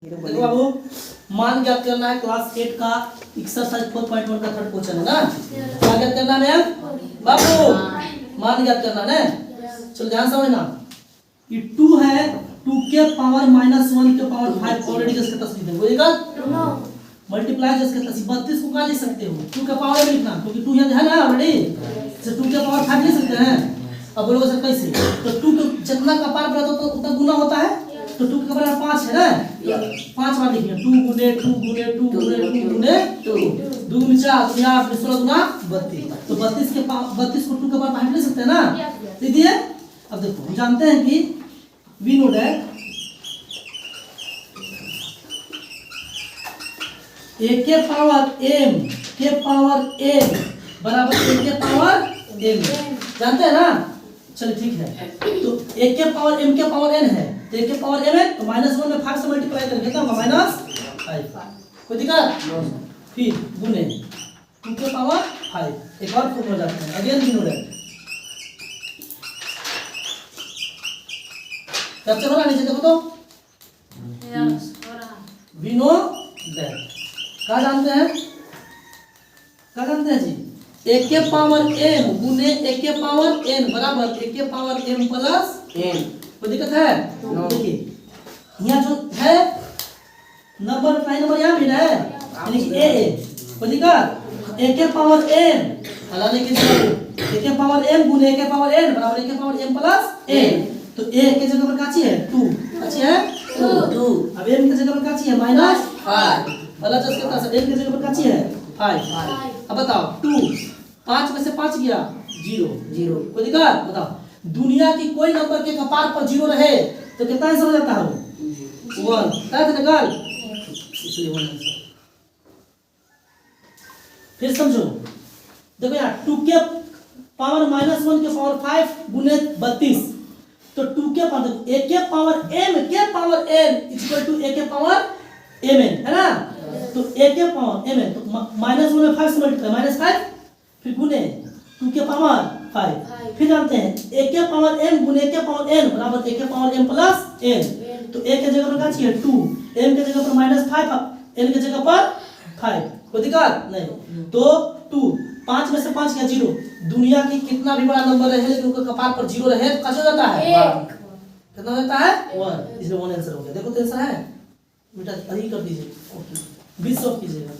देखो बाबू, मान ज्ञात करना है क्लास 8 का एक्सरसाइज 4.1 का थर्ड क्वेश्चन है ना। क्या ज्ञात करना है बाबू? मान ज्ञात करना है। चलो ध्यान समझना, ये 2 है, 2 के पावर -1 के पावर 5 ऑलरेडी जिसका तस्वीर है बोलेगा मल्टीप्लाई जिसका तस्वीर 32 को कहाँ लिख सकते हो 2 के पावर में लिखना, क्योंकि 2 यहाँ है ना ऑलरेडी, जैसे 2 के पावर 5 लिख सकते हैं। अब बोलोगे सर कैसे? तो 2 के जितना का पावर बढ़ाता तो उतना गुना होता है, तो 2 के बराबर 5 है ना, 5 बार लिखिए 2 गुने 2 गुने 2 गुने 2 गुने 2 2 गुने 4 गुने 8 16 गुना 32, तो 32 के 32 को 2 के पावर 5 लिख सकते हैं ना, लिख दिए। अब देखो हम जानते हैं कि वी नो दैट a के पावर m के पावर n बराबर a के पावर m, जानते हैं ना। चलिए ठीक है, तो a के पावर m के पावर n है, तो a के पावर m है तो -1 में 5 से मल्टीप्लाई करेंगे कितना होगा -5, कोई दिक्कत? फिर गुने 2 के पावर 5, एक और फॉर्मूला जाते हैं again we know that, capture हो रहा नीचे देखो तो वी नो दैट क्या जानते हैं, क्या जानते हैं जी? a के पावर m गुने a के पावर n बराबर a के पावर m प्लस n, कोई दिक्कत है? देखिए यहाँ जो है नंबर प्राइम नंबर यहाँ भी है, यानी कि a, कोई दिक्कत? a के पावर n हलाने की जगह a के पावर m गुने a के पावर n बराबर a के पावर m प्लस n, तो a के जगह पर काची है 2, अच्छी है 2, अब m के जगह पर काची है -5, अलग से कितना है, m के जगह पर काची है 5। अब बताओ 2 5 में से 5 गया 0 0, कोई दिक्कत? बताओ दुनिया की कोई नंबर के कपार पर 0 रहे तो कितना आंसर हो जाता है? 1, क्या था निकाल, इसलिए 1 आंसर। फिर समझो, देखो यार 2 के पावर -1 के पावर 5 गुने 32, तो 2 के पावर a के पावर m के power n equal to a के पावर mn है ना, तो a के पावर mn तो -1 में 5 से मल्टीप्लाई -5, फिर गुने 2 के पावर 5, फिर जानते हैं a के पावर m गुने a के पावर n बराबर a के पावर m प्लस n, तो a के जगह पर क्या चाहिए 2, m के जगह पर -5, n के जगह पर 5, कोई दिक्कत नहीं। तो 2 5 में से 5 क्या 0, दुनिया की कितना भी बड़ा नंबर रहे लेकिन उनका कपार पर 0 रहे तो कैसे हो जाता है 1, कितना हो जाता है 1, इसलिए 1 आंसर हो गया। देखो तो आंसर है बेटा, यही कर दीजिए, ओके 20 कीजिएगा।